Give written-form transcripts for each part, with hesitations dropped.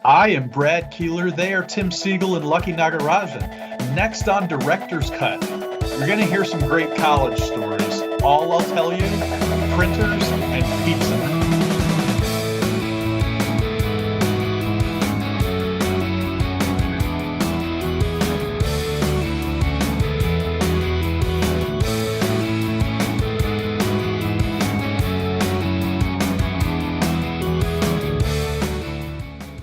I am Brad Keelor. They are Tim Siegel and Lucky Nagarajan. Next on Director's Cut, you're going to hear some great college stories. All I'll tell you, printers and pizza.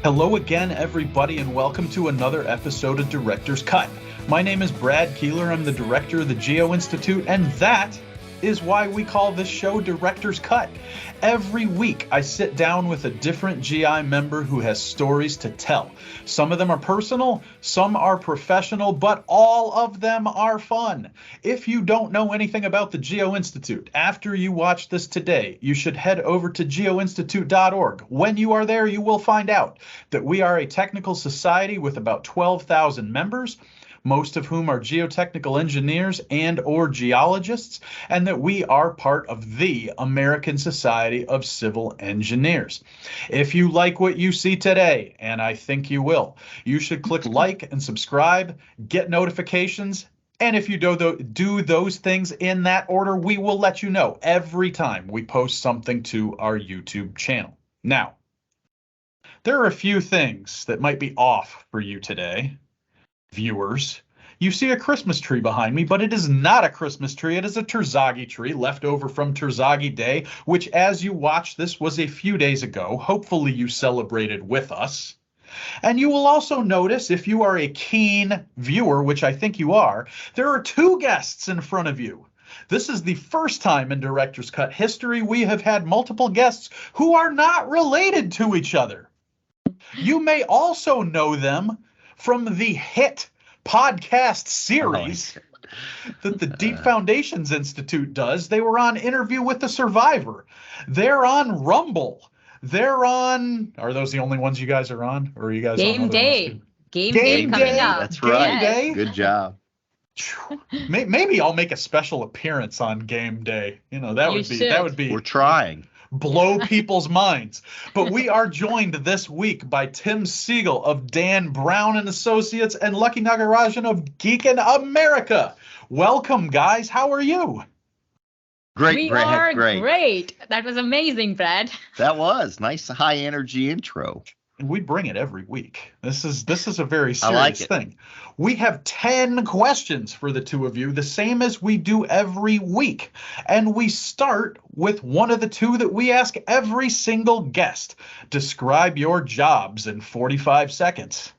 Hello again, everybody, and welcome to another episode of Director's Cut. My name is Brad Keelor. I'm the director of the Geo-Institute, and that is why we call this show Director's Cut. Every week, I sit down with a different GI member who has stories to tell. Some of them are personal, some are professional, but all of them are fun. If you don't know anything about the Geo-Institute, after you watch this today, you should head over to geoinstitute.org. When you are there, you will find out that we are a technical society with about 12,000 members, most of whom are geotechnical engineers and or geologists, and that we are part of the American Society of Civil Engineers. If you like what you see today, and I think you will, you should click like and subscribe, get notifications, and if you do those things in that order, we will let you know every time we post something to our YouTube channel. Now, there are a few things that might be off for you today. Viewers, you see a Christmas tree behind me, but it is not a Christmas tree. It is a Terzaghi tree left over from Terzaghi Day, which as you watch this was a few days ago. Hopefully you celebrated with us. And you will also notice, if you are a keen viewer, which I think you are, there are two guests in front of you. This is the first time in Director's Cut history we have had multiple guests who are not related to each other. You may also know them from the hit podcast series that the Deep Foundations Institute does. They were on Interview with the Survivor. They're on Rumble. They're on, are those the only ones you guys are on? Or are you guys Game on Day. Game Day coming up. That's right. Day. Good job. Maybe I'll make a special appearance on Game Day. You know, that would be We're trying. Blow people's minds. But we are joined this week by Tim Siegel of Dan Brown and Associates and Lucky Nagarajan of Giken America. Welcome, guys. How are you? Great, We Brad. are Great. great. That was amazing, Brad. That was nice, high energy intro. We bring it every week. This is a very I like serious it. thing. We have 10 questions for the two of you, the same as we do every week. And we start with one of the two that we ask every single guest. Describe your jobs in 45 seconds.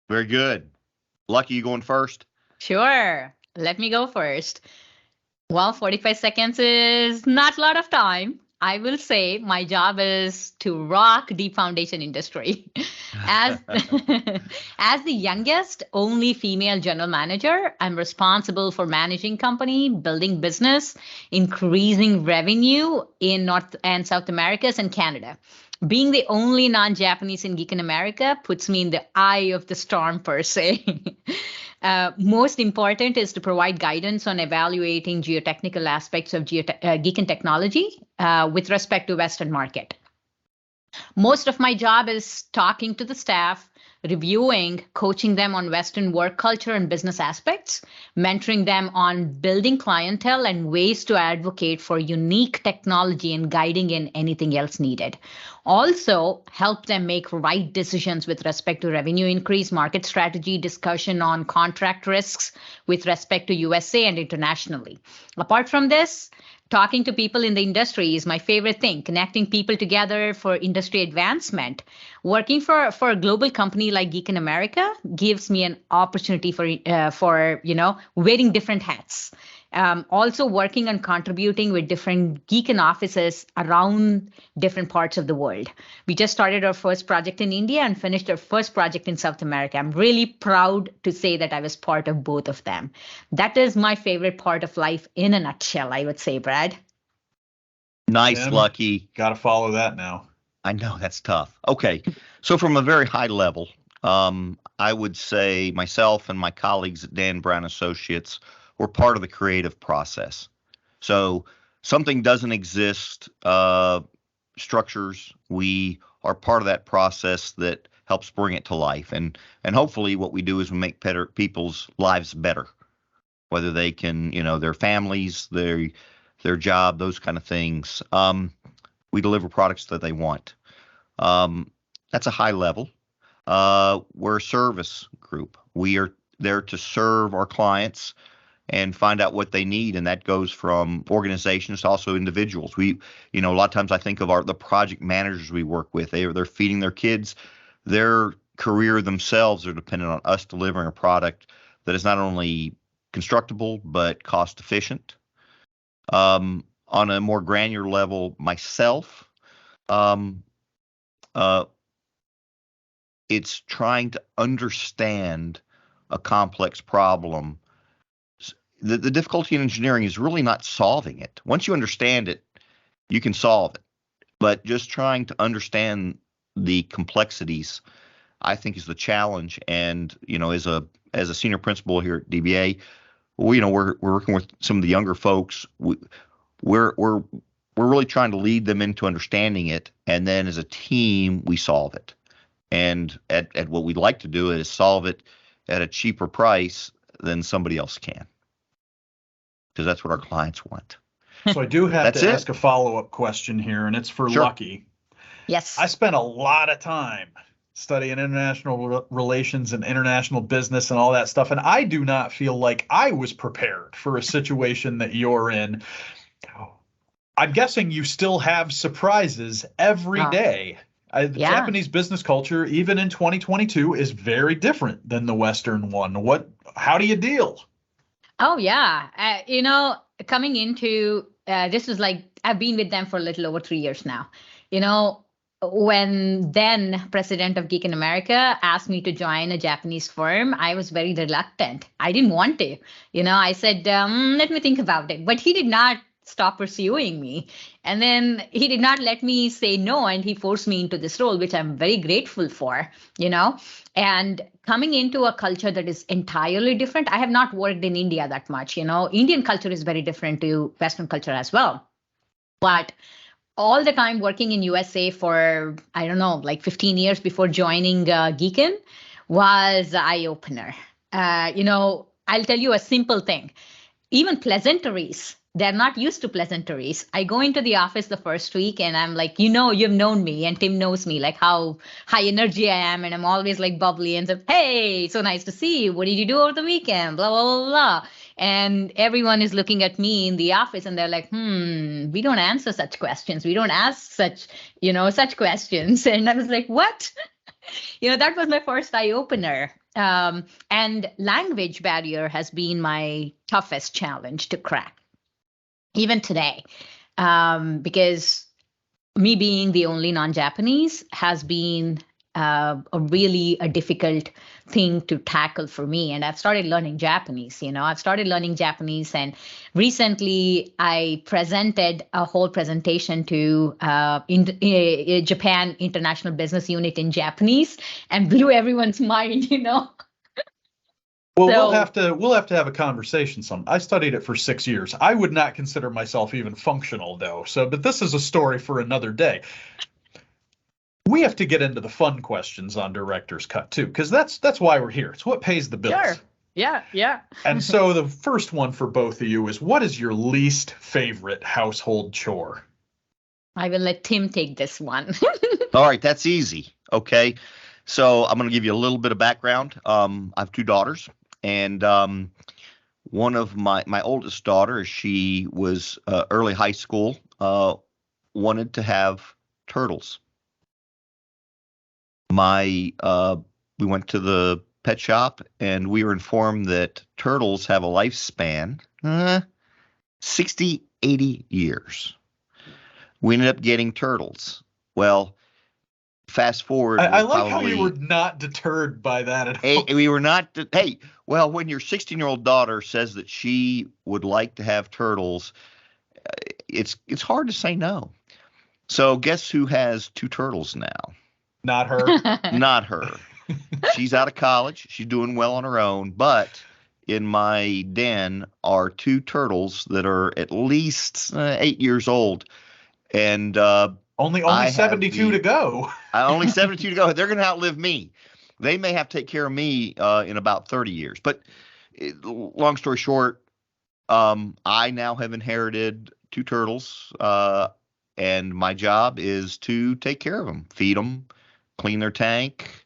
Very good. Lucky, you going first? Sure. Let me go first. Well, 45 seconds is not a lot of time. I will say my job is to rock Deep Foundation industry. As the youngest, only female general manager, I'm responsible for managing company, building business, increasing revenue in North and South Americas and Canada. Being the only non-Japanese in Giken America puts me in the eye of the storm, per se. Most important is to provide guidance on evaluating geotechnical aspects of Giken technology with respect to Western market. Most of my job is talking to the staff, reviewing, coaching them on Western work culture and business aspects, mentoring them on building clientele and ways to advocate for unique technology and guiding in anything else needed. Also, help them make right decisions with respect to revenue increase, market strategy, discussion on contract risks with respect to USA and internationally. Apart from this, talking to people in the industry is my favorite thing. Connecting people together for industry advancement. Working for a global company like Giken America gives me an opportunity for wearing different hats. Also working on contributing with different Giken offices around different parts of the world. We just started our first project in India and finished our first project in South America. I'm really proud to say that I was part of both of them. That is my favorite part of life in a nutshell, I would say, Brad. Nice, Tim, Lucky. Got to follow that now. I know that's tough. Okay. So from a very high level, I would say myself and my colleagues at Dan Brown Associates were part of the creative process. So something doesn't exist, structures, we are part of that process that helps bring it to life. And hopefully what we do is we make people's lives better, whether they can, their families, their job, those kind of things. We deliver products that they want. That's a high level. We're a service group. We are there to serve our clients and find out what they need, and that goes from organizations to also individuals. A lot of times I think of the project managers we work with. They're feeding their kids. Their career themselves are dependent on us delivering a product that is not only constructible but cost efficient. On a more granular level, myself, it's trying to understand a complex problem. The difficulty in engineering is really not solving it. Once you understand it, you can solve it. But just trying to understand the complexities, I think, is the challenge. And as a senior principal here at DBA, we're working with some of the younger folks. We're really trying to lead them into understanding it, and then as a team, we solve it. And at what we'd like to do is solve it at a cheaper price than somebody else can, because that's what our clients want. So I do have to ask a follow-up question here, and it's for Lucky. Yes. I spent a lot of time studying international relations and international business and all that stuff, and I do not feel like I was prepared for a situation that you're in. I'm guessing you still have surprises every day. The Japanese business culture, even in 2022, is very different than the Western one. How do you deal? Oh, yeah. Coming into this was like, I've been with them for a little over 3 years now. When then president of Giken America asked me to join a Japanese firm, I was very reluctant. I didn't want to. I said, let me think about it. But he did not stop pursuing me. And then he did not let me say no, and he forced me into this role, which I'm very grateful for, and coming into a culture that is entirely different. I have not worked in India that much. Indian culture is very different to Western culture as well. But all the time working in USA for, I don't know, like 15 years before joining Giken was an eye-opener. I'll tell you a simple thing. Even pleasantries, they're not used to pleasantries. I go into the office the first week and I'm like, you've known me, and Tim knows me, like how high energy I am. And I'm always like bubbly and say, hey, so nice to see you. What did you do over the weekend? Blah, blah, blah, blah. And everyone is looking at me in the office and they're like, we don't answer such questions. We don't ask such questions. And I was like, what? That was my first eye opener. And language barrier has been my toughest challenge to crack, even today, because me being the only non-Japanese has been a really difficult thing to tackle for me. And I've started learning Japanese. And recently I presented a whole presentation to Japan International Business Unit in Japanese and blew everyone's mind. Well, we'll have to have a conversation. I studied it for 6 years. I would not consider myself even functional, though. But this is a story for another day. We have to get into the fun questions on Director's Cut too, because that's why we're here. It's what pays the bills. Sure. Yeah. And so the first one for both of you is, what is your least favorite household chore? I will let Tim take this one. All right, that's easy. Okay, so I'm going to give you a little bit of background. I have 2 daughters. And one of my oldest daughter, she was early high school, wanted to have turtles. We went to the pet shop and we were informed that turtles have a lifespan 60, 80 years. We ended up getting turtles. Well, fast forward. I like how you were not deterred by that at all. We were not. Well, when your 16-year-old daughter says that she would like to have turtles, it's hard to say no. So guess who has 2 turtles now? Not her. Not her. She's out of college. She's doing well on her own. But in my den are 2 turtles that are at least 8 years old. And Only I have 72 to go. only 72 to go. They're going to outlive me. They may have to take care of me in about 30 years. But long story short, I now have inherited 2 turtles, and my job is to take care of them, feed them, clean their tank.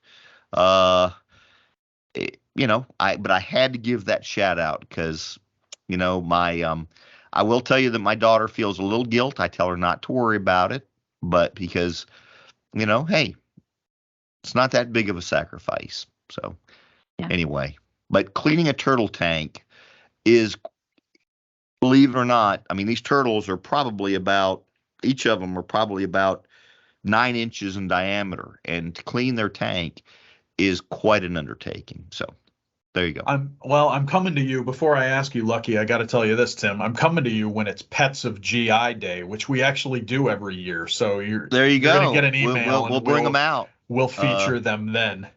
But I had to give that shout out because, I will tell you that my daughter feels a little guilt. I tell her not to worry about it, but because, hey, it's not that big of a sacrifice. So anyway, but cleaning a turtle tank is, believe it or not, I mean, these turtles are probably each of them are probably about 9 inches in diameter, and to clean their tank is quite an undertaking. So there you go. I'm coming to you. Before I ask you, Lucky, I got to tell you this, Tim. I'm coming to you when it's Pets of GI Day, which we actually do every year. So you're going to get an email. We'll bring them out. We'll feature them then.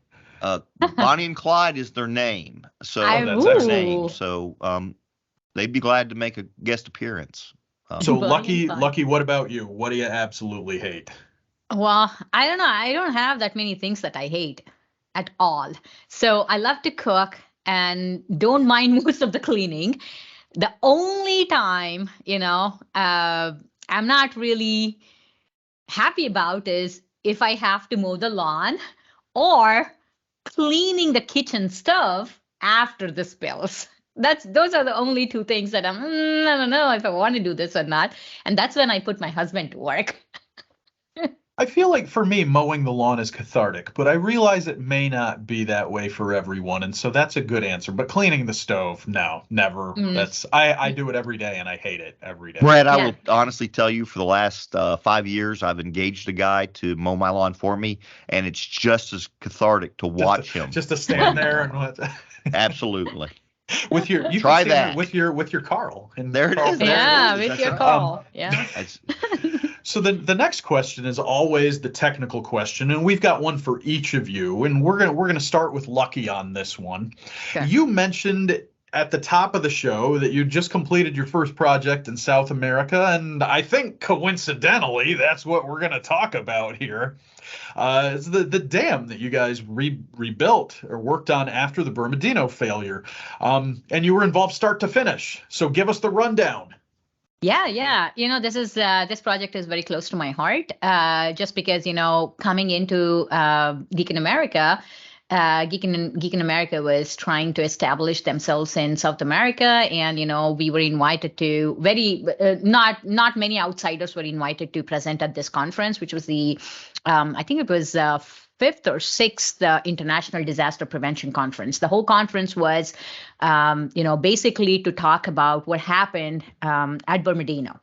Bonnie and Clyde is their name. So that's their name. So they'd be glad to make a guest appearance. So Lucky, what about you? What do you absolutely hate? Well, I don't know. I don't have that many things that I hate at all. So I love to cook and don't mind most of the cleaning. The only time, I'm not really happy about is if I have to mow the lawn or cleaning the kitchen stove after the spills. Those are the only 2 things that I don't know if I want to do this or not. And that's when I put my husband to work. I feel like for me, mowing the lawn is cathartic, but I realize it may not be that way for everyone. And so that's a good answer. But cleaning the stove, no, never. I do it every day and I hate it every day. Brad, I will honestly tell you, for the last 5 years, I've engaged a guy to mow my lawn for me, and it's just as cathartic to watch him. Just to stand there and what? Absolutely. With your, you try can that with your Carl. And there it is. With your Carl. So the next question is always the technical question, and we've got one for each of you, and we're gonna start with Lucky on this one. Sure. You mentioned at the top of the show that you just completed your first project in South America, and I think coincidentally that's what we're gonna talk about here. It's the dam that you guys rebuilt or worked on after the Bernardino failure, and you were involved start to finish. So give us the rundown. Yeah. This project is very close to my heart, just because, coming into Giken America, Giken America was trying to establish themselves in South America. And, we were invited to not many outsiders were invited to present at this conference, which was I think it was 5th or 6th International Disaster Prevention Conference. The whole conference was, basically to talk about what happened at Bernardino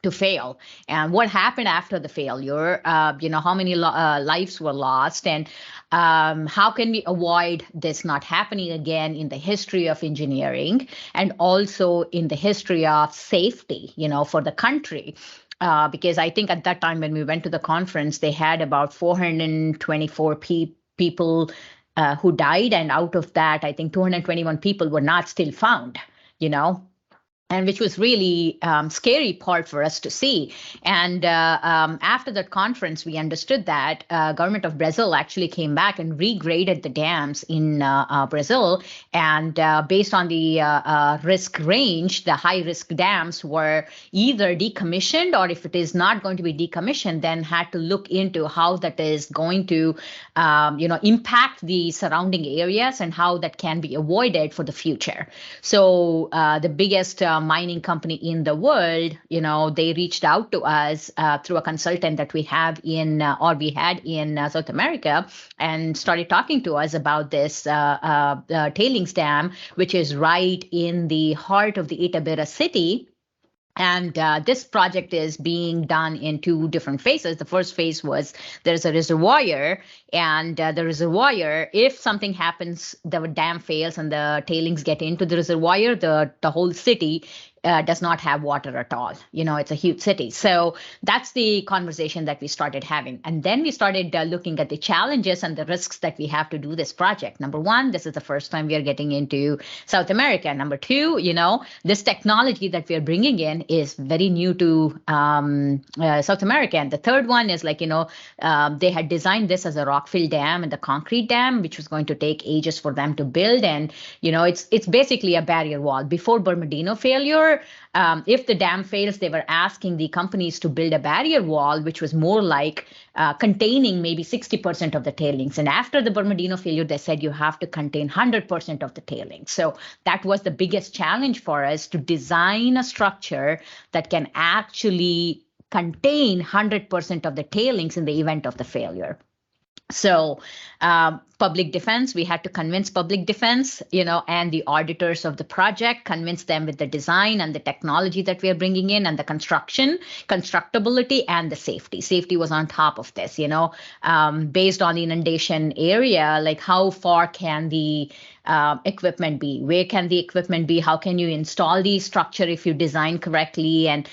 to fail and what happened after the failure, how many lives were lost, and how can we avoid this not happening again in the history of engineering and also in the history of safety, for the country. Because I think at that time when we went to the conference, they had about 424 people who died. And out of that, I think 221 people were not still found, and which was really scary part for us to see. And after that conference, we understood that government of Brazil actually came back and regraded the dams in Brazil. And based on the risk range, the high risk dams were either decommissioned, or if it is not going to be decommissioned, then had to look into how that is going to, impact the surrounding areas and how that can be avoided for the future. So the biggest mining company in the world, they reached out to us through a consultant that we had in South America, and started talking to us about this tailings dam, which is right in the heart of the Itabira city. And this project is being done in 2 different phases. The first phase was there's a reservoir, and the reservoir, if something happens, the dam fails and the tailings get into the reservoir, the whole city does not have water at all. It's a huge city. So that's the conversation that we started having. And then we started looking at the challenges and the risks that we have to do this project. Number one, this is the first time we are getting into South America. Number two, this technology that we are bringing in is very new to South America. And the third one is they had designed this as a rock-filled dam and the concrete dam, which was going to take ages for them to build. And, it's basically a barrier wall. Before Bernardino failure, if the dam fails, they were asking the companies to build a barrier wall, which was more like containing maybe 60% of the tailings. And after the Bernardino failure, they said you have to contain 100% of the tailings. So that was the biggest challenge for us, to design a structure that can actually contain 100% of the tailings in the event of the failure. So public defense, we had to convince public defense, and the auditors of the project, convince them with the design and the technology that we are bringing in, and the constructability and the safety. Safety was on top of this, based on the inundation area, like how far can the equipment be? Where can the equipment be? How can you install the structure if you design correctly? And,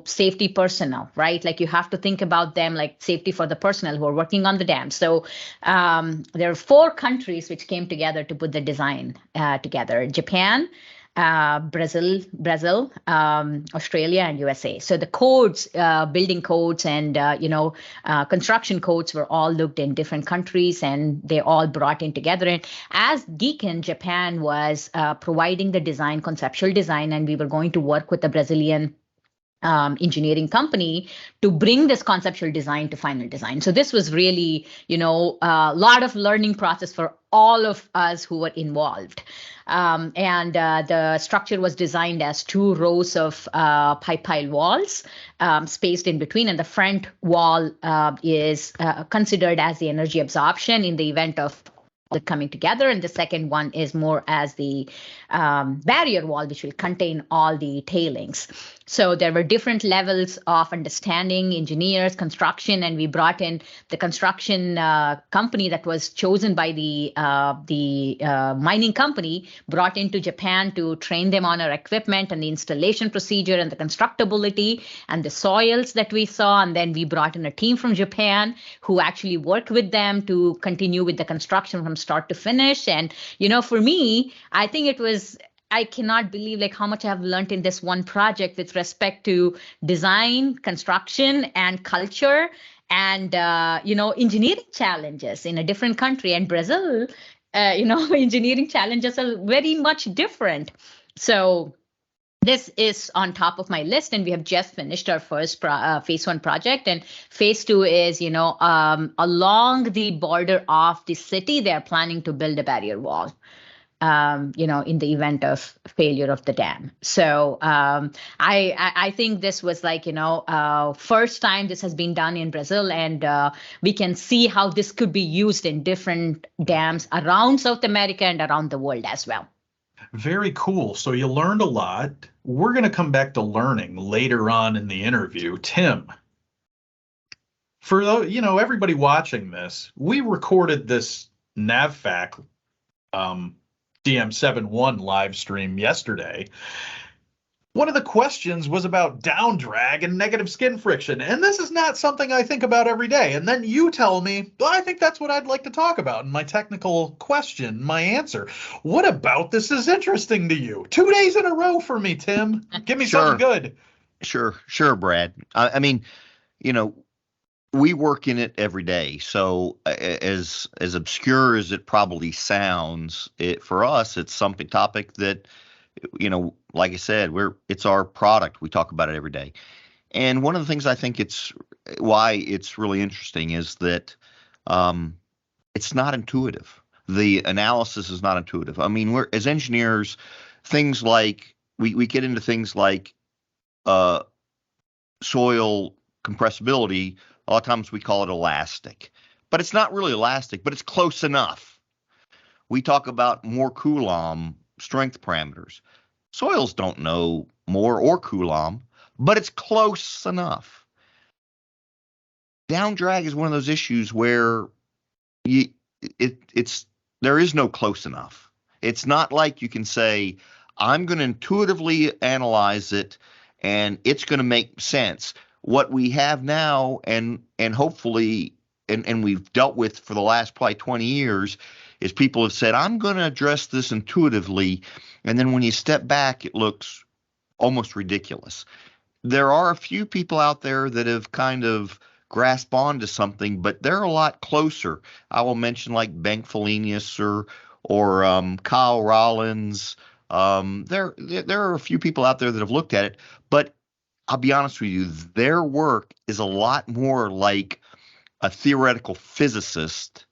safety personnel, right? Like you have to think about them, like safety for the personnel who are working on the dam. So there are 4 countries which came together to put the design together: Japan, Brazil, Australia, and USA. So the codes, building codes and, construction codes were all looked in different countries, and they all brought in together. And as Giken, Japan was providing the design, conceptual design, and we were going to work with the Brazilian engineering company to bring this conceptual design to final design. So this was really, a lot of learning process for all of us who were involved. And the structure was designed as 2 rows of pipe pile walls spaced in between. And the front wall is considered as the energy absorption in the event of coming together. And the second one is more as the barrier wall, which will contain all the tailings. So there were different levels of understanding, engineers, construction, and we brought in the construction company that was chosen by the mining company, brought into Japan to train them on our equipment and the installation procedure and the constructability and the soils that we saw. And then we brought in a team from Japan who actually worked with them to continue with the construction from start to finish. And, for me, I think I cannot believe how much I have learned in this one project with respect to design, construction, and culture, and engineering challenges in a different country. And Brazil, engineering challenges are very much different. So this is on top of my list, and we have just finished our first phase 1 project, and phase 2 is, along the border of the city, they are planning to build a barrier wall. In the event of failure of the dam. So I think this was first time this has been done in Brazil, and we can see how this could be used in different dams around South America and around the world as well. Very cool. So you learned a lot. We're going to come back to learning later on in the interview. Tim, for everybody watching this, we recorded this NavFac DM71 live stream yesterday. One of the questions was about down drag and negative skin friction, and this is not something I think about every day. And then you tell me, well, I think that's what I'd like to talk about in my technical question, my answer. What about this is interesting to you? 2 days in a row for me, Tim. Give me something good. Sure, Brad. I mean, we work in it every day. So as obscure as it probably sounds, for us, it's something topic that, like I said, it's our product. We talk about it every day. And one of the things I think why it's really interesting is that it's not intuitive. The analysis is not intuitive. I mean, as engineers, things like we get into things like soil compressibility. A lot of times we call it elastic, but it's not really elastic, but it's close enough. We talk about more Coulomb strength parameters. Soils don't know more or Coulomb, but it's close enough. Down drag is one of those issues where there is no close enough. It's not like you can say, I'm going to intuitively analyze it, and it's going to make sense. What we have now, and hopefully, and we've dealt with for the last probably 20 years, is people have said, I'm going to address this intuitively, and then when you step back, it looks almost ridiculous. There are a few people out there that have kind of grasped onto something, but they're a lot closer. I will mention like Ben Felinius or Kyle Rollins. There are a few people out there that have looked at it, but I'll be honest with you, their work is a lot more like a theoretical physicist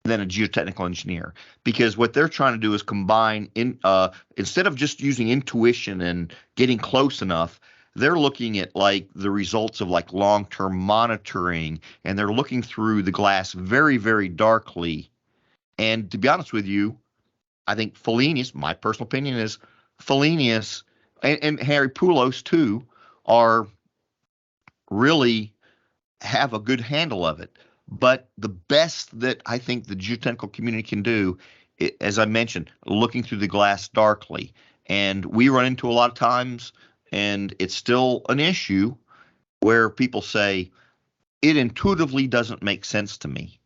than a geotechnical engineer, because what they're trying to do is combine instead of just using intuition and getting close enough, they're looking at like the results of like long-term monitoring, and they're looking through the glass very, very darkly. And to be honest with you, I think Felinius, my personal opinion is Felinius and Harry Poulos too, are really have a good handle of it. But the best that I think the geotechnical community can do, as I mentioned, looking through the glass darkly. And we run into a lot of times, and it's still an issue, where people say, it intuitively doesn't make sense to me.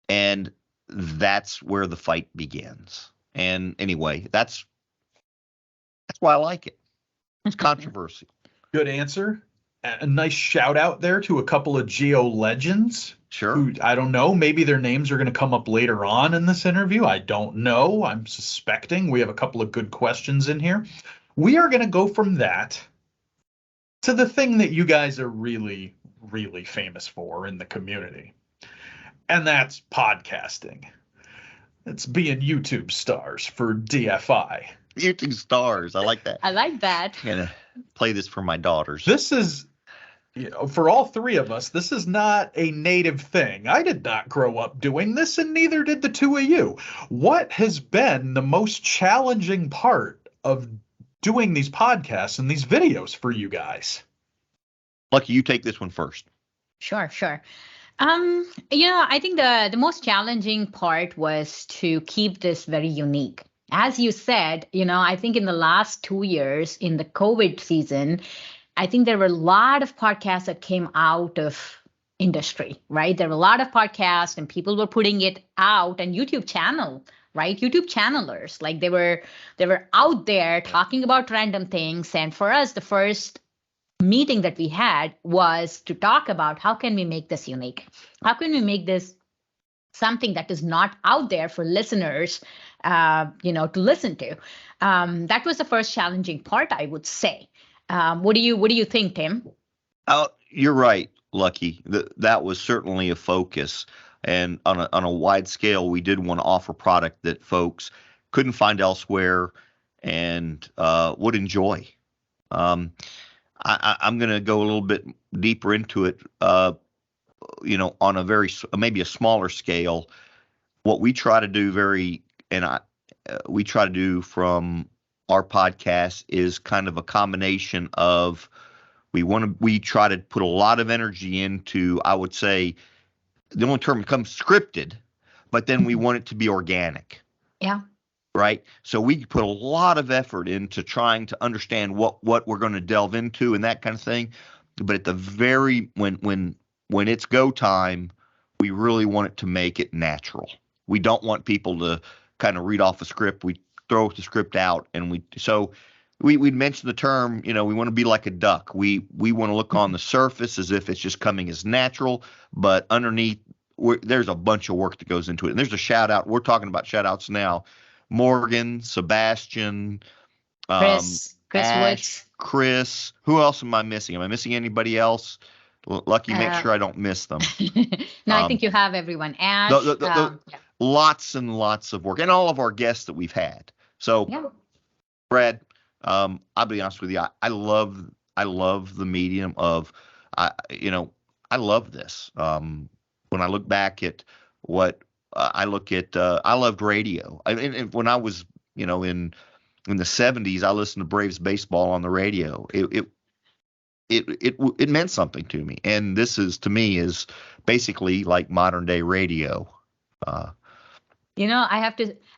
And that's where the fight begins. And anyway, that's why I like it. It's controversial. Good answer. A nice shout out there to a couple of geo legends. Sure. Who, I don't know, maybe their names are going to come up later on in this interview. I don't know. I'm suspecting. We have a couple of good questions in here. We are going to go from that to the thing that you guys are really, really famous for in the community. And that's podcasting. It's being YouTube stars for DFI. YouTube stars. I like that. I like that. I'm going to play this for my daughters. This is, for all three of us, this is not a native thing. I did not grow up doing this, and neither did the two of you. What has been the most challenging part of doing these podcasts and these videos for you guys? Lucky, you take this one first. Sure. I think the most challenging part was to keep this very unique. As you said, I think in the last 2 years in the COVID season, I think there were a lot of podcasts that came out of industry, right? There were a lot of podcasts and people were putting it out, and YouTube channel, right? YouTube channelers, like they were out there talking about random things. And for us, the first meeting that we had was to talk about how can we make this unique? How can we make this something that is not out there for listeners, to listen to? That was the first challenging part, I would say. What do you think, Tim? You're right, Lucky. That was certainly a focus, and on a wide scale, we did want to offer product that folks couldn't find elsewhere and would enjoy. I'm going to go a little bit deeper into it. On a maybe a smaller scale, what we try to do we try to do from our podcast is kind of a combination of we try to put a lot of energy into, I would say, the only term becomes scripted, but then we want it to be organic. Yeah. Right. So we put a lot of effort into trying to understand what we're going to delve into and that kind of thing. But at the when it's go time, we really want it to make it natural. We don't want people to kind of read off a script. We throw the script out, and we'd mentioned the term, we want to be like a duck. We want to look on the surface as if it's just coming as natural, but underneath there's a bunch of work that goes into it. And there's a shout out. We're talking about shout outs now. Morgan, Sebastian, Chris Ash, Woods. Chris. Who else am I missing? Am I missing anybody else? Lucky, make sure I don't miss them. No, I think you have everyone. Ash. Lots and lots of work, and all of our guests that we've had. So, yeah. Brad, I'll be honest with you. I love the medium of, I love this. When I look back at what I loved radio. And when I was, in the 70s, I listened to Braves baseball on the radio. It meant something to me. And this to me is basically like modern day radio. I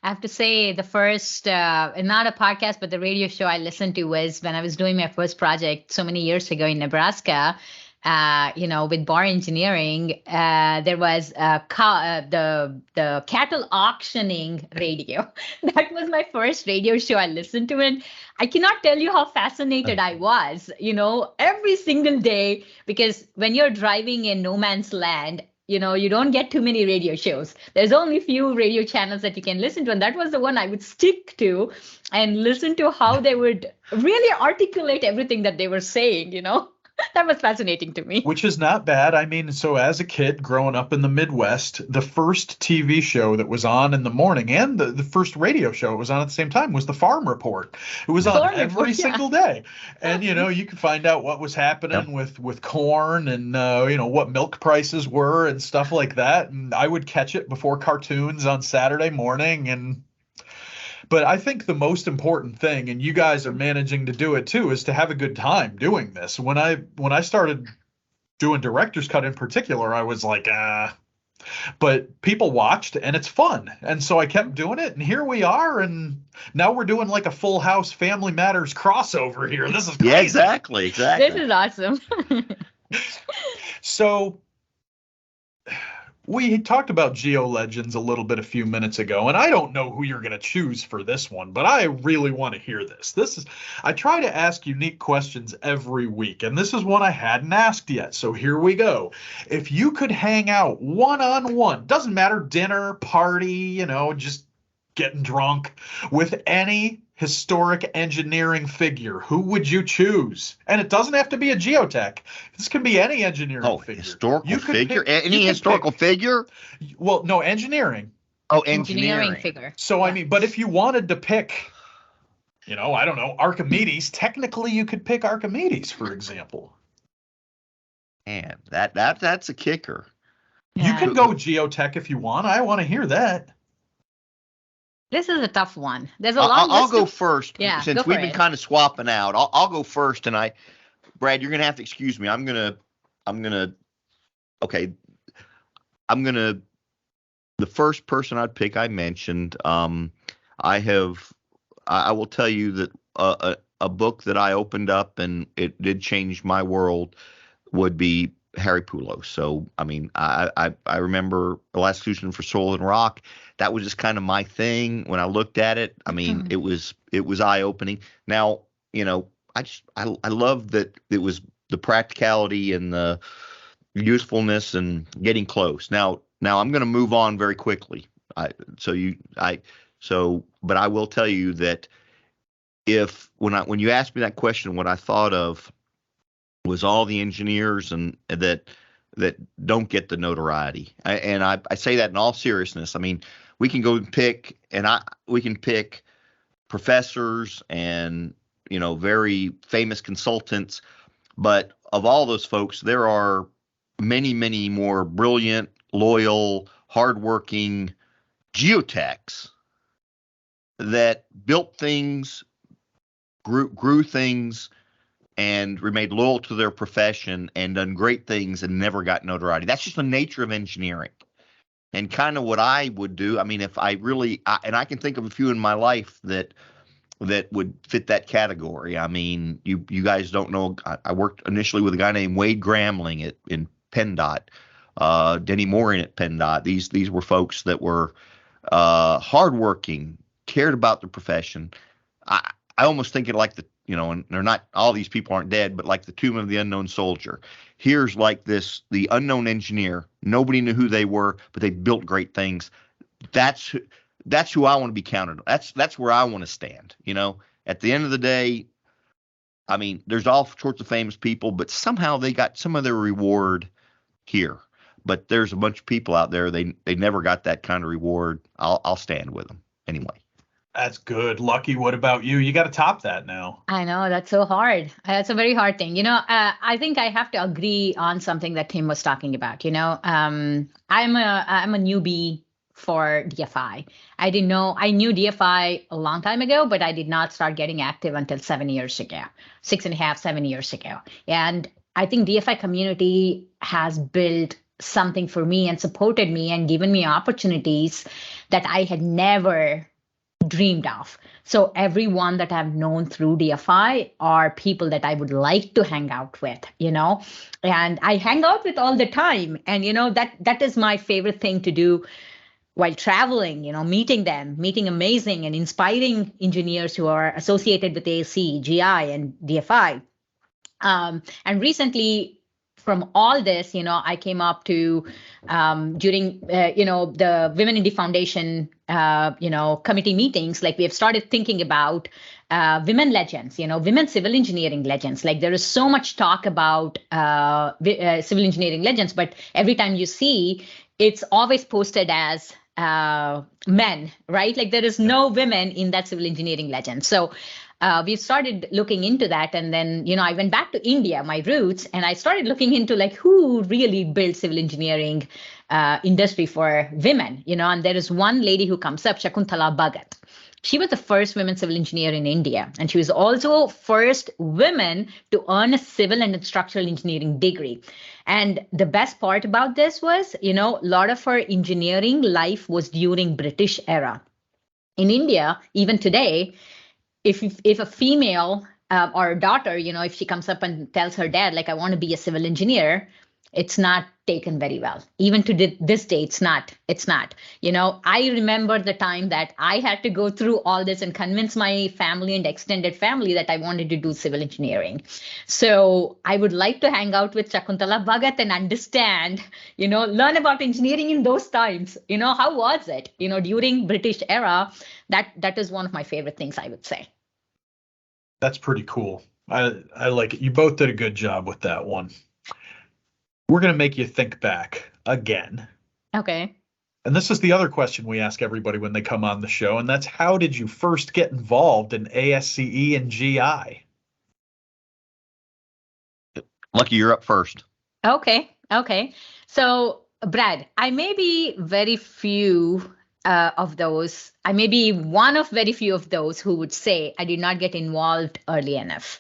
have to say the first, not a podcast, but the radio show I listened to was when I was doing my first project so many years ago in Nebraska. With bar engineering, there was the cattle auctioning radio. That was my first radio show I listened to, and I cannot tell you how fascinated I was. Every single day, because when you're driving in no man's land, you don't get too many radio shows. There's only few radio channels that you can listen to. And that was the one I would stick to and listen to how they would really articulate everything that they were saying, That was fascinating to me. Which is not bad. I mean, so as a kid growing up in the Midwest, the first TV show that was on in the morning and the first radio show it was on at the same time was the Farm Report. It was on every single day. And, you could find out what was happening with corn and, what milk prices were and stuff like that. And I would catch it before cartoons on Saturday morning. But I think the most important thing, and you guys are managing to do it too, is to have a good time doing this. When I started doing Director's Cut in particular, I was like, but people watched and it's fun. And so I kept doing it and here we are. And now we're doing like a Full House Family Matters crossover here. This is crazy. Yeah, exactly. This is awesome. So we talked about Geo Legends a little bit a few minutes ago, and I don't know who you're going to choose for this one, but I really want to hear this. I try to ask unique questions every week, and this is one I hadn't asked yet, so here we go. If you could hang out one-on-one, doesn't matter, dinner, party, just getting drunk, with any historic engineering figure, who would you choose? And it doesn't have to be a geotech. This can be any engineering figure. Historical figure? Any historical figure? Well, no, engineering. Oh, engineering figure. So, I mean, but if you wanted to pick, I don't know, Archimedes, technically you could pick Archimedes, for example. Man, that's a kicker. You can go geotech if you want. I want to hear that. This is a tough one. There's a long list. I'll go first. Yeah, since we've been kind of swapping out. I'll go first, and Brad, you're gonna have to excuse me. The first person I'd pick, I mentioned. I will tell you that a book that I opened up and it did change my world would be Harry Poulos. So, I mean, I remember The Last Solution for Soil and Rock. That was just kind of my thing when I looked at it. I mean, it was eye-opening. Now, I love that it was the practicality and the usefulness and getting close. Now I'm going to move on very quickly. But I will tell you that when you asked me that question, what I thought of was all the engineers and that don't get the notoriety. I say that in all seriousness. I mean, we can go and pick professors and very famous consultants, but of all those folks, there are many, many more brilliant, loyal, hardworking geotechs that built things, grew things, and remained loyal to their profession and done great things and never got notoriety. That's just the nature of engineering. And kind of what I would do, I mean, if I really, and I can think of a few in my life that would fit that category. I mean, you guys don't know, I worked initially with a guy named Wade Gramling in PennDOT, Denny Morin at PennDOT. These were folks that were hardworking, cared about their profession. I almost think it like and they're not, all these people aren't dead, but like the Tomb of the Unknown Soldier. Here's like the unknown engineer. Nobody knew who they were, but they built great things. That's who I want to be counted on. That's where I want to stand. At the end of the day, I mean, there's all sorts of famous people, but somehow they got some of their reward here. But there's a bunch of people out there, they never got that kind of reward. I'll stand with them anyway. That's good. Lucky, what about you? You got to top that now. I know, that's so hard. That's a very hard thing. I think I have to agree on something that Tim was talking about. I'm a newbie for DFI. I knew DFI a long time ago, but I did not start getting active until 7 years ago, 6.5, 7 years ago. And I think DFI community has built something for me and supported me and given me opportunities that I had never dreamed of. So everyone that I've known through DFI are people that I would like to hang out with, and I hang out with all the time. And, that is my favorite thing to do while traveling, meeting amazing and inspiring engineers who are associated with ASCE, GI, and DFI. And recently, from all this, I came up to during, the Women in the Foundation, committee meetings, like we have started thinking about women legends, women civil engineering legends. Like there is so much talk about civil engineering legends, but every time you see, it's always posted as men, right? Like there is no women in that civil engineering legend. So we've started looking into that. And then, I went back to India, my roots, and I started looking into like who really built civil engineering industry for women, and there is one lady who comes up, Shakuntala Bhagat. She was the first women civil engineer in India. And she was also first woman to earn a civil and structural engineering degree. And the best part about this was, a lot of her engineering life was during British era. In India, even today, if a female or a daughter, if she comes up and tells her dad, like, I want to be a civil engineer, it's not taken very well. Even to this day, it's not. I remember the time that I had to go through all this and convince my family and extended family that I wanted to do civil engineering. So I would like to hang out with Shakuntala Bhagat and understand, learn about engineering in those times. How was it, during British era? That is one of my favorite things, I would say. That's pretty cool. I like it. You both did a good job with that one. We're going to make you think back again. Okay. And this is the other question we ask everybody when they come on the show, and that's how did you first get involved in ASCE and GI? Lucky you're up first. Okay. So, Brad, I may be very few of those. I may be one of very few of those who would say I did not get involved early enough.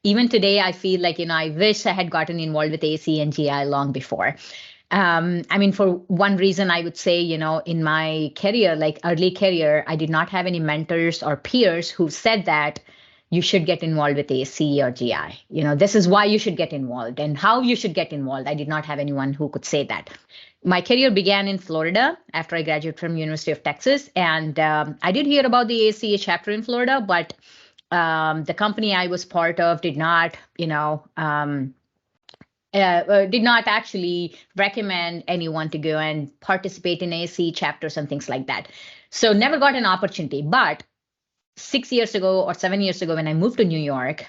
Even today, I feel like, I wish I had gotten involved with ASCE and GI long before. For one reason, I would say, in my career, like early career, I did not have any mentors or peers who said that you should get involved with ASCE or GI. This is why you should get involved and how you should get involved. I did not have anyone who could say that. My career began in Florida after I graduated from University of Texas. And I did hear about the ASCE chapter in Florida, but the company I was part of did not, did not actually recommend anyone to go and participate in ASCE chapters and things like that. So never got an opportunity. But 6 years ago or 7 years ago, when I moved to New York,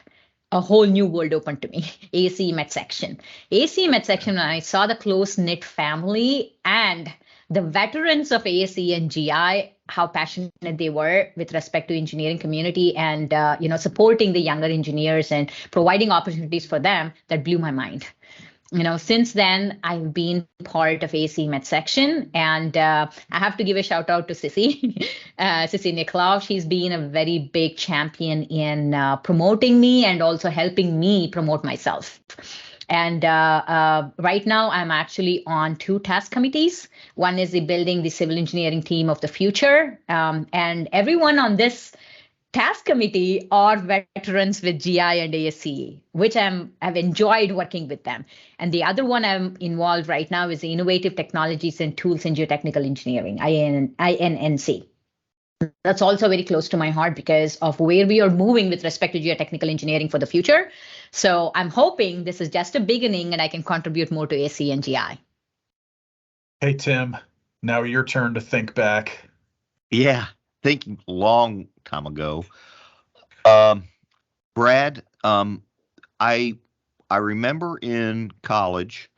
a whole new world opened to me. ASCE Med Section. ASCE Med Section, when I saw the close-knit family and the veterans of ASCE and GI, how passionate they were with respect to engineering community and, supporting the younger engineers and providing opportunities for them, that blew my mind. Since then, I've been part of ASCE Med Section, and I have to give a shout out to Sissy, Sissy Niklaus. She's been a very big champion in promoting me and also helping me promote myself. And right now, I'm actually on 2 task committees. One is building the civil engineering team of the future. And everyone on this task committee are veterans with GI and ASCE, which I've enjoyed working with them. And the other one I'm involved right now is the Innovative Technologies and Tools in Geotechnical Engineering, INNC. That's also very close to my heart because of where we are moving with respect to geotechnical engineering for the future. So I'm hoping this is just a beginning and I can contribute more to ASCE and GI. Hey, Tim, now your turn to think back. Yeah, thinking long time ago. Brad, I remember in college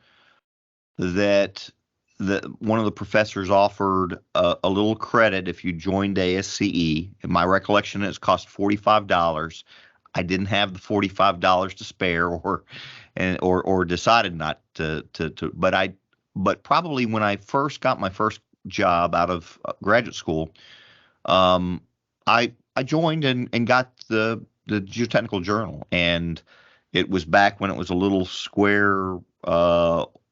that one of the professors offered a little credit if you joined ASCE. In my recollection, it's cost $45. I didn't have the $45 to spare, or decided not to. But probably when I first got my first job out of graduate school, I joined and got the Geotechnical Journal, and it was back when it was a little square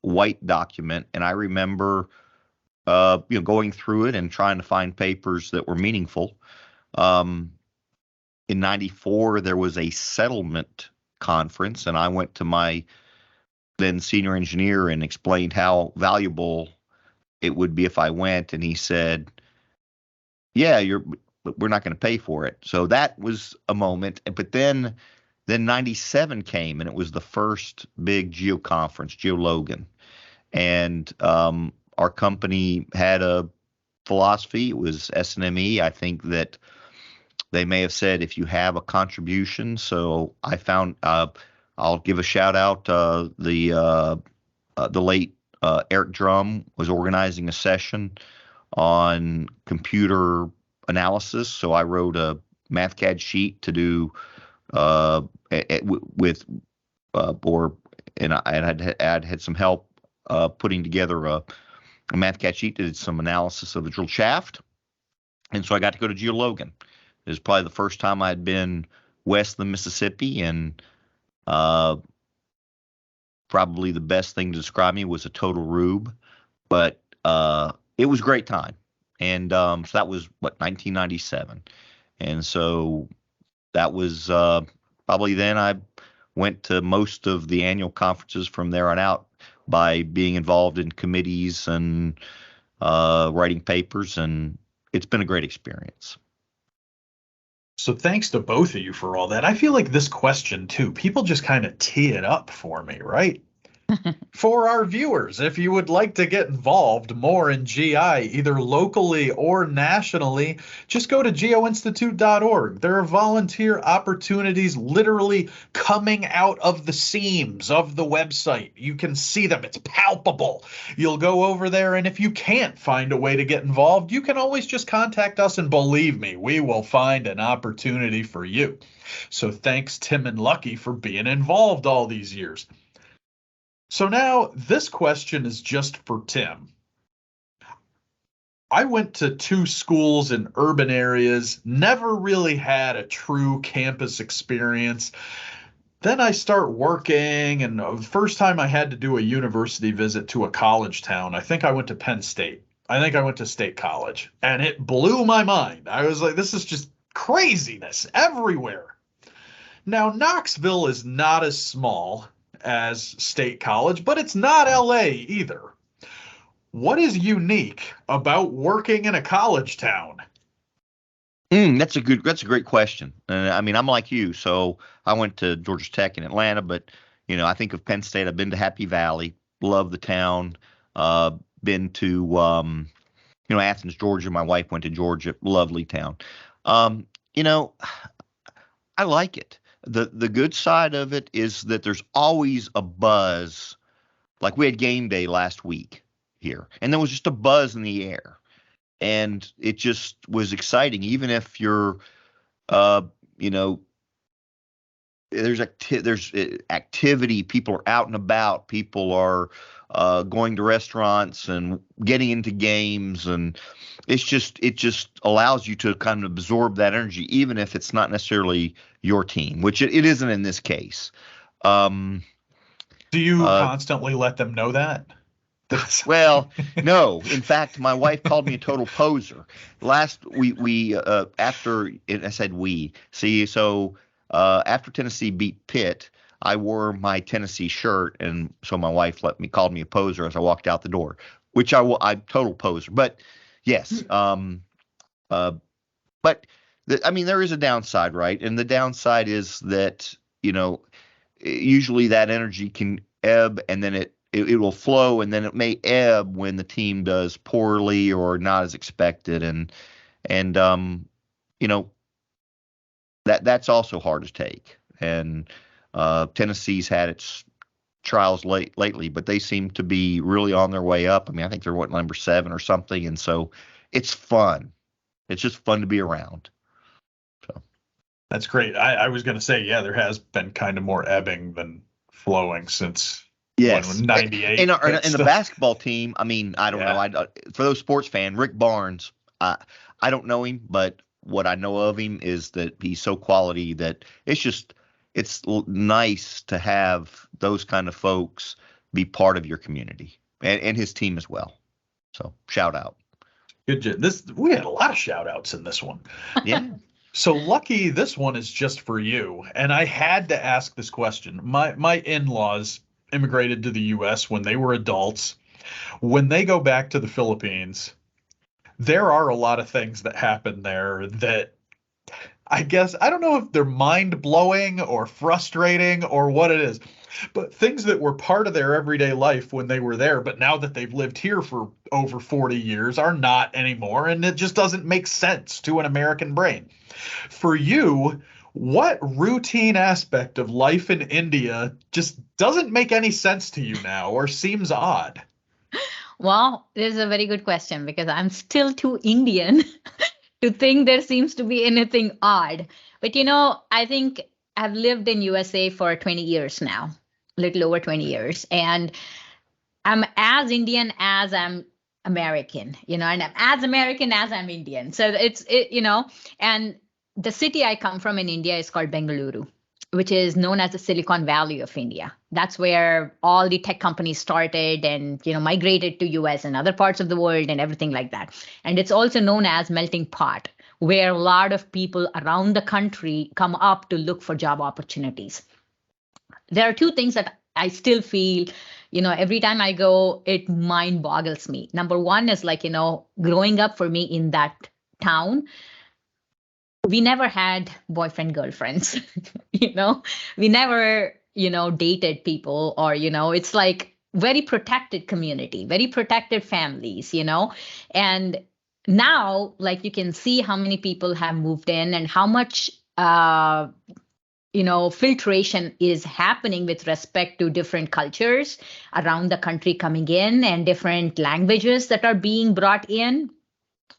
white document, and I remember going through it and trying to find papers that were meaningful. In 94, there was a settlement conference, and I went to my then senior engineer and explained how valuable it would be if I went, and he said, yeah, we're not going to pay for it. So that was a moment. But then 97 came, and it was the first big geo conference, Geo Logan. And our company had a philosophy. It was SNME. I think that they may have said, if you have a contribution. So I found, I'll give a shout out. The late Eric Drum was organizing a session on computer analysis. So I wrote a MathCAD sheet to do and I had some help putting together a MathCAD sheet that did some analysis of the drill shaft. And so I got to go to Geo Logan. It was probably the first time I'd been west of the Mississippi, and probably the best thing to describe me was a total rube, but it was a great time. And so that was 1997. And so that was probably then I went to most of the annual conferences from there on out by being involved in committees and writing papers, and it's been a great experience. So thanks to both of you for all that. I feel like this question too, people just kind of tee it up for me, right? For our viewers, if you would like to get involved more in GI, either locally or nationally, just go to geo-institute.org. There are volunteer opportunities literally coming out of the seams of the website. You can see them. It's palpable. You'll go over there, and if you can't find a way to get involved, you can always just contact us, and believe me, we will find an opportunity for you. So thanks, Tim and Lucky, for being involved all these years. So now this question is just for Tim. I went to 2 schools in urban areas, never really had a true campus experience. Then I start working, and the first time I had to do a university visit to a college town, I think I went to Penn State. I think I went to State College, and it blew my mind. I was like, this is just craziness everywhere. Now, Knoxville is not as small as State College, but it's not LA either. What is unique about working in a college town? That's a great question. I mean, I'm like you, so I went to Georgia Tech in Atlanta, but I think of Penn State. I've been to Happy Valley, love the town. Been to Athens, Georgia. My wife went to Georgia, lovely town. I like it. The good side of it is that there's always a buzz. Like we had game day last week here, and there was just a buzz in the air, and it just was exciting. Even if you're, there's activity. People are out and about. People are going to restaurants and getting into games, and it just allows you to kind of absorb that energy, even if it's not necessarily your team, which it isn't in this case. Do you constantly let them know that? Well, no. In fact, my wife called me a total poser. Last after Tennessee beat Pitt, I wore my Tennessee shirt, and so my wife called me a poser as I walked out the door, which I total poser. But yes, there is a downside, right? And the downside is that usually that energy can ebb, and then it will flow, and then it may ebb when the team does poorly or not as expected, and that's also hard to take. And Tennessee's had its trials lately, but they seem to be really on their way up. I mean, I think they're number 7 or something, and so it's fun. It's just fun to be around. So that's great. I was going to say, yeah, there has been kind of more ebbing than flowing since. Yes, when 98. And the basketball team. I mean, I don't know. For those sports fans, Rick Barnes. I don't know him, but what I know of him is that he's so quality that it's nice to have those kind of folks be part of your community, and his team as well. So shout out. Good. We had a lot of shout outs in this one. Yeah. So lucky this one is just for you. And I had to ask this question. My in-laws immigrated to the U.S. when they were adults. When they go back to the Philippines, there are a lot of things that happen there that I guess, I don't know if they're mind-blowing or frustrating or what it is, but things that were part of their everyday life when they were there, but now that they've lived here for over 40 years are not anymore, and it just doesn't make sense to an American brain. For you, what routine aspect of life in India just doesn't make any sense to you now or seems odd? Well, this is a very good question because I'm still too Indian to think there seems to be anything odd. But I think I've lived in USA for 20 years now, a little over 20 years, and I'm as Indian as I'm American, and I'm as American as I'm Indian. So and the city I come from in India is called Bengaluru, which is known as the Silicon Valley of India. That's where all the tech companies started and, migrated to US and other parts of the world and everything like that. And it's also known as melting pot, where a lot of people around the country come up to look for job opportunities. There are two things that I still feel, every time I go, it mind boggles me. Number one is growing up for me in that town, we never had boyfriend girlfriends, we never, dated people or, it's like very protected community, very protected families, and now you can see how many people have moved in and how much, filtration is happening with respect to different cultures around the country coming in and different languages that are being brought in.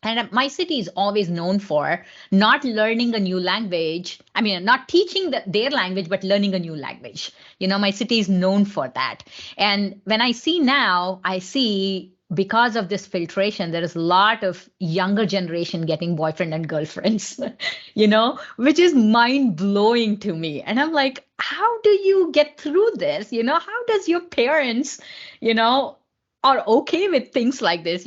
And my city is always known for not learning a new language. I mean, not teaching their language, but learning a new language. My city is known for that. And when I see because of this filtration, there is a lot of younger generation getting boyfriend and girlfriends, which is mind blowing to me. And I'm like, how do you get through this? How does your parents, are okay with things like this,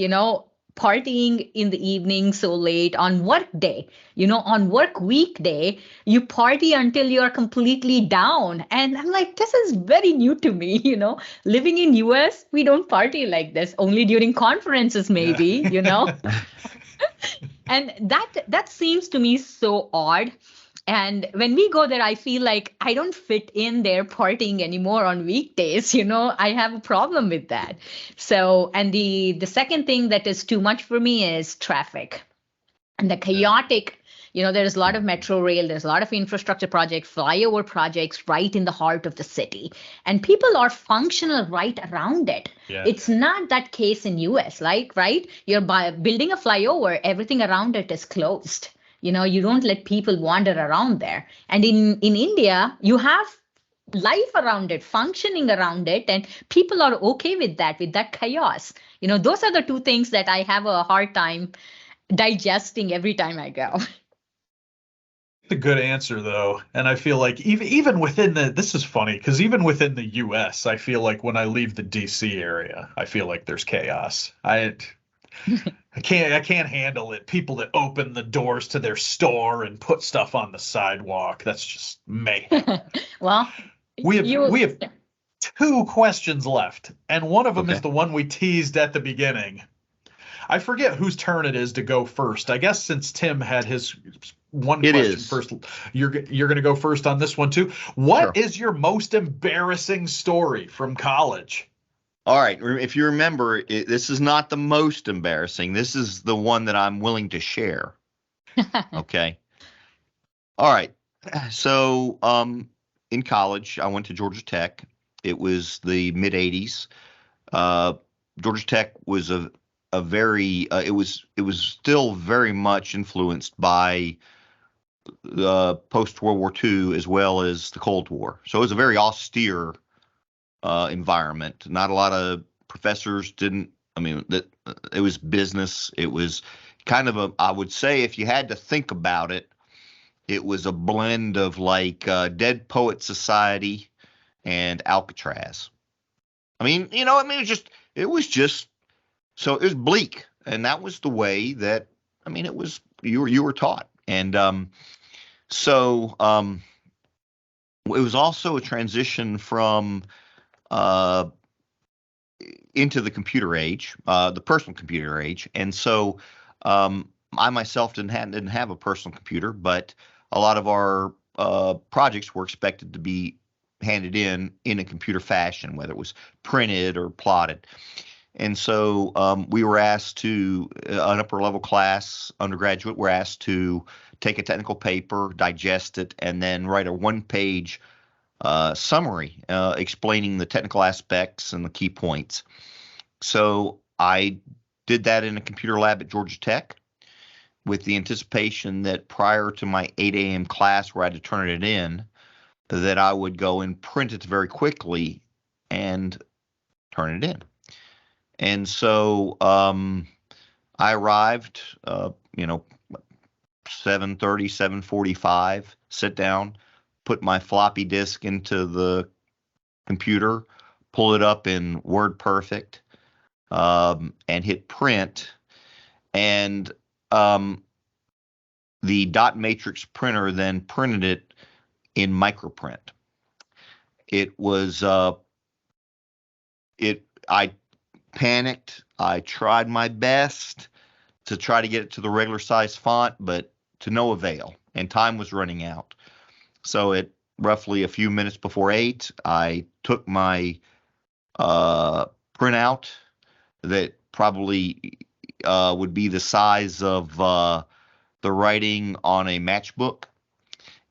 partying in the evening so late on work day, on work weekday, you party until you're completely down. And I'm like, this is very new to me, living in US, we don't party like this, only during conferences, maybe, And that seems to me so odd. And when we go there, I feel like I don't fit in there partying anymore on weekdays. I have a problem with that. So, and the second thing that is too much for me is traffic and the chaotic, there's a lot of metro rail, there's a lot of infrastructure projects, flyover projects right in the heart of the city. And people are functional right around it. Yeah. It's not that case in US, right? You're building a flyover, everything around it is closed. You don't let people wander around there. And in India, you have life around it, functioning around it, and people are okay with that chaos. Those are the two things that I have a hard time digesting every time I go. A good answer, though. And I feel like even within this is funny, because even within the US, I feel like when I leave the DC area, I feel like there's chaos. I can't handle it. People that open the doors to their store and put stuff on the sidewalk. That's just mayhem. Well, we have two questions left, and one of them is the one we teased at the beginning. I forget whose turn it is to go first. I guess since Tim had his one question first, you're going to go first on this one too. What is your most embarrassing story from college? All right. If you remember, this is not the most embarrassing. This is the one that I'm willing to share. Okay. All right. So in college, I went to Georgia Tech. It was the mid 80s. Georgia Tech was it was still very much influenced by the post-World War II as well as the Cold War. So it was a very austere environment. Not a lot of professors it was business. It was kind of I would say, if you had to think about it, it was a blend of Dead Poet Society and Alcatraz. I mean, it was just so it was bleak, and that was the way that it was you were taught, and so it was also a transition from into the computer age, the personal computer age, and so I myself didn't have a personal computer, but a lot of our projects were expected to be handed in a computer fashion, whether it was printed or plotted. And so we were asked to, an upper level class, undergraduate, were asked to take a technical paper, digest it, and then write a one-page summary explaining the technical aspects and the key points. So I did that in a computer lab at Georgia Tech with the anticipation that prior to my 8 a.m. class where I had to turn it in, that I would go and print it very quickly and turn it in. And so I arrived, 7:30, 7:45, sit down, put my floppy disk into the computer, pull it up in WordPerfect, and hit print. And the dot matrix printer then printed it in microprint. It was I panicked. I tried my best to try to get it to the regular size font, but to no avail, and time was running out. So at roughly a few minutes before 8, I took my printout that probably would be the size of the writing on a matchbook,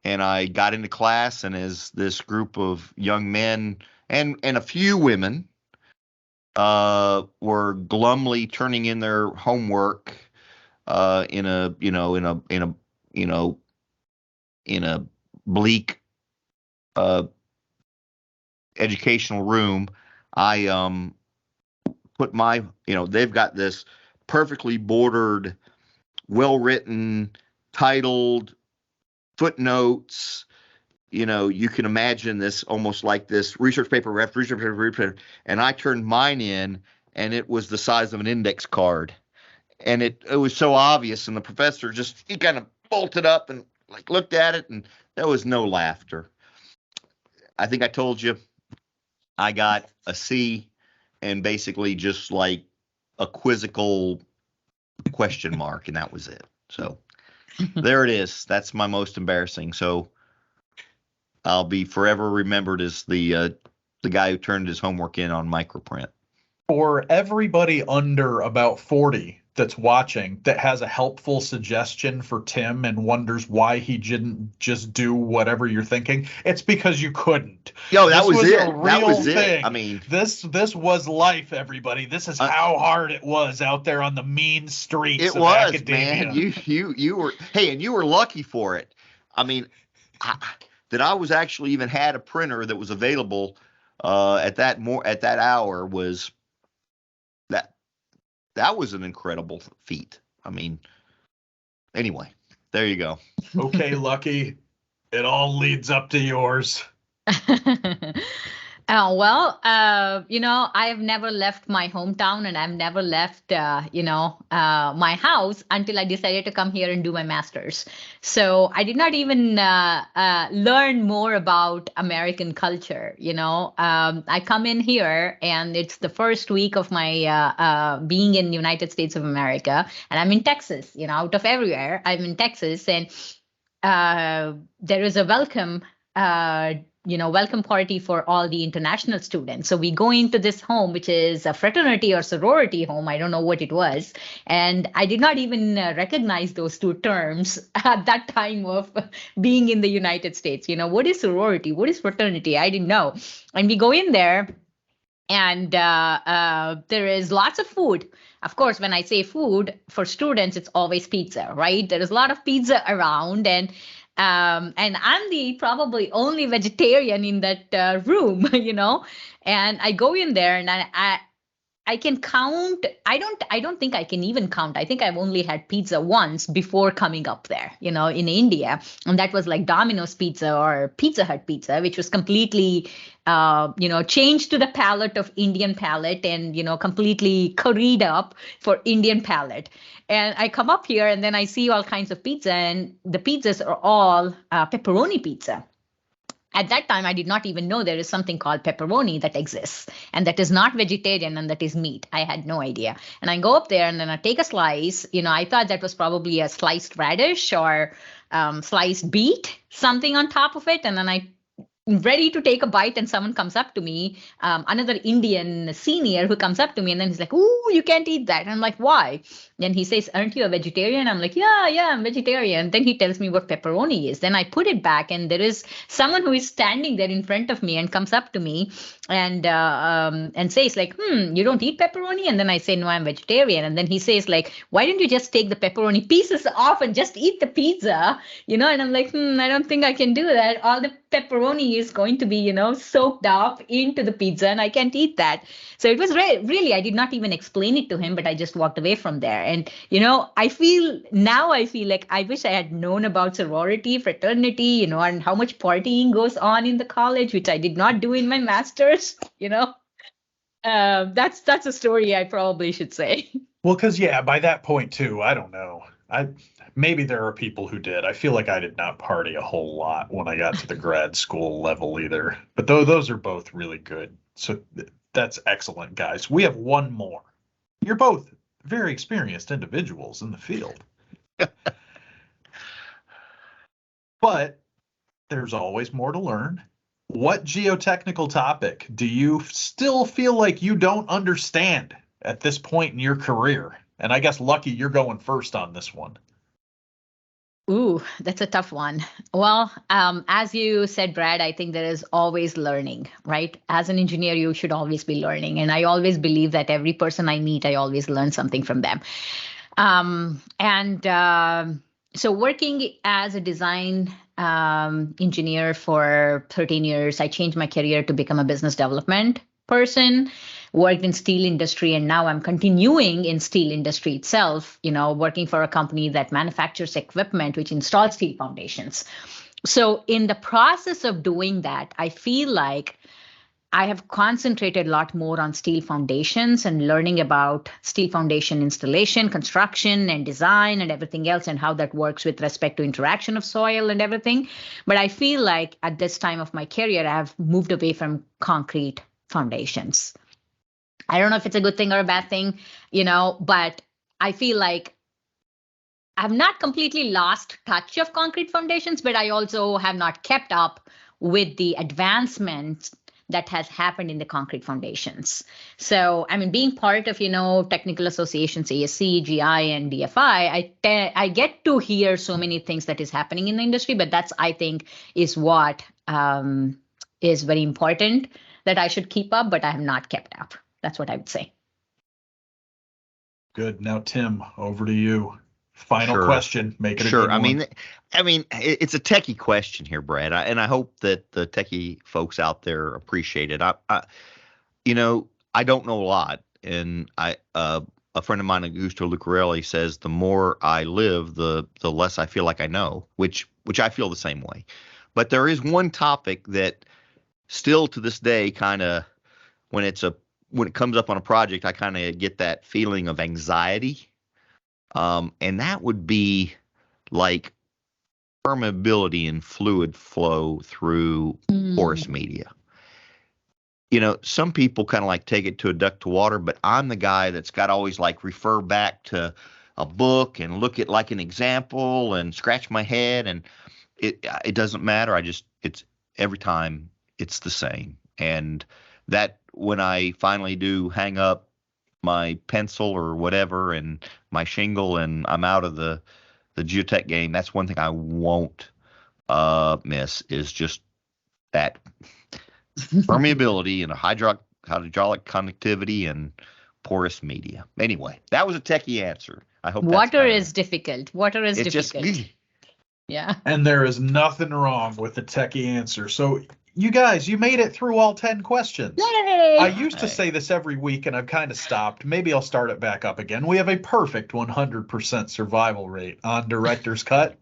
and I got into class, and as this group of young men and a few women were glumly turning in their homework in a bleak educational room, I put my, they've got this perfectly bordered, well-written, titled footnotes. You can imagine this almost like this research paper, and I turned mine in, and it was the size of an index card. And it was so obvious, and the professor he kind of bolted up and looked at it, and there was no laughter. I think I told you I got a C and basically just like a quizzical question mark, and that was it. So there it is. That's my most embarrassing. So I'll be forever remembered as the guy who turned his homework in on microprint. For everybody under about 40 that's watching that has a helpful suggestion for Tim and wonders why he didn't just do whatever you're thinking, it's because you couldn't. Yo, that was it. A real that was thing. it. I mean, this was life, everybody. This is how hard it was out there on the mean streets of academia. Man. You were, hey, and you were lucky for it. I mean, that I was actually even had a printer that was available at that hour was that was an incredible feat. I mean, anyway, there you go. Okay, Lucky. It all leads up to yours. I've never left my hometown, and I've never left, my house until I decided to come here and do my master's. So I did not even learn more about American culture. I come in here, and it's the first week of my being in the United States of America, and I'm in Texas. Out of everywhere, I'm in Texas, and there is a welcome party for all the international students. So we go into this home, which is a fraternity or sorority home. I don't know what it was. And I did not even recognize those two terms at that time of being in the United States. What is sorority? What is fraternity? I didn't know. And we go in there, and there is lots of food. Of course, when I say food for students, it's always pizza, right? There is a lot of pizza around, and I'm the probably only vegetarian in that room, and I go in there, and I can count. I don't think I can even count. I think I've only had pizza once before coming up there, in India. And that was like Domino's pizza or Pizza Hut pizza, which was completely, changed to the palate of Indian palate and, completely curried up for Indian palate. And I come up here and then I see all kinds of pizza, and the pizzas are all pepperoni pizza. At that time, I did not even know there is something called pepperoni that exists, and that is not vegetarian and that is meat. I had no idea. And I go up there and then I take a slice. I thought that was probably a sliced radish or sliced beet, something on top of it. And then I'm ready to take a bite, and someone comes up to me, another Indian senior who comes up to me, and then he's like, "Ooh, you can't eat that." And I'm like, "Why?" Then he says, "Aren't you a vegetarian?" I'm like, yeah, I'm vegetarian. Then he tells me what pepperoni is. Then I put it back, and there is someone who is standing there in front of me and comes up to me and says like, "You don't eat pepperoni?" And then I say, "No, I'm vegetarian." And then he says like, "Why don't you just take the pepperoni pieces off and just eat the pizza?" And I'm like, I don't think I can do that. All the pepperoni is going to be, soaked up into the pizza, and I can't eat that. So it was really, I did not even explain it to him, but I just walked away from there. And, I feel like I wish I had known about sorority, fraternity, and how much partying goes on in the college, which I did not do in my master's, That's a story I probably should say. Well, because, by that point, too, I don't know. Maybe there are people who did. I feel like I did not party a whole lot when I got to the grad school level either. But those are both really good. So that's excellent, guys. We have one more. You're both very experienced individuals in the field. But there's always more to learn. What geotechnical topic do you still feel like you don't understand at this point in your career? And I guess, Lucky, you're going first on this one. Ooh, that's a tough one. Well, as you said, Brad, I think there is always learning, right? As an engineer, you should always be learning. And I always believe that every person I meet, I always learn something from them. So working as a design engineer for 13 years, I changed my career to become a business development person, worked in steel industry, and now I'm continuing in steel industry itself, working for a company that manufactures equipment which installs steel foundations. So in the process of doing that, I feel like I have concentrated a lot more on steel foundations and learning about steel foundation installation, construction, and design and everything else, and how that works with respect to interaction of soil and everything. But I feel like at this time of my career, I have moved away from concrete foundations. I don't know if it's a good thing or a bad thing, but I feel like I've not completely lost touch of concrete foundations, but I also have not kept up with the advancements that has happened in the concrete foundations. So, being part of, technical associations, ASCE, GI, and DFI, I get to hear so many things that is happening in the industry, but that's, I think, is what is very important that I should keep up, but I have not kept up. That's what I would say. Good. Now, Tim, over to you. Final question. Make it a good one. It's a techie question here, Brad, and I hope that the techie folks out there appreciate it. I don't know a lot, and a friend of mine, Augusto Lucarelli, says the more I live, the less I feel like I know, which I feel the same way. But there is one topic that still to this day, kind of when it comes up on a project, I kind of get that feeling of anxiety. And that would be like permeability and fluid flow through porous media. Some people kind of like take it to a duck to water, but I'm the guy that's got to always like refer back to a book and look at like an example and scratch my head, and it doesn't matter. It's every time it's the same. And that when I finally do hang up my pencil or whatever and my shingle and I'm out of the geotech game, that's one thing I won't miss is just that permeability and hydraulic conductivity and porous media. Anyway, that was a techie answer. I hope water is difficult. Water is difficult. Yeah. And there is nothing wrong with the techie answer. So You guys, you made it through all 10 questions. Yay! I used to say this every week, and I've kind of stopped. Maybe I'll start it back up again. We have a perfect 100% survival rate on Director's Cut.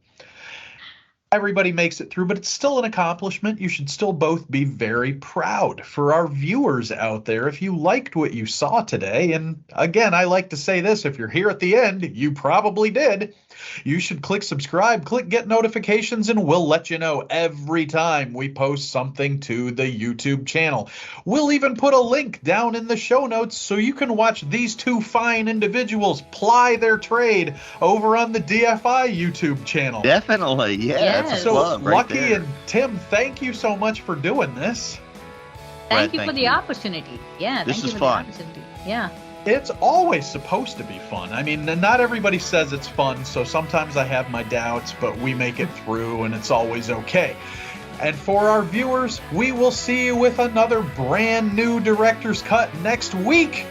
Everybody makes it through, but it's still an accomplishment. You should still both be very proud. For our viewers out there, if you liked what you saw today, and again, I like to say this, if you're here at the end, you probably did. You should click subscribe, click get notifications, and we'll let you know every time we post something to the YouTube channel. We'll even put a link down in the show notes so you can watch these two fine individuals ply their trade over on the DFI YouTube channel. Definitely, yeah. That's a So plug right Lucky there. and Tim, thank you so much for doing this. Thank Brad, you for thank the you. opportunity. Yeah, This thank you is for fun. the opportunity. Yeah. It's always supposed to be fun. I mean, not everybody says it's fun, so sometimes I have my doubts, but we make it through and it's always okay. And for our viewers, we will see you with another brand new Director's Cut next week.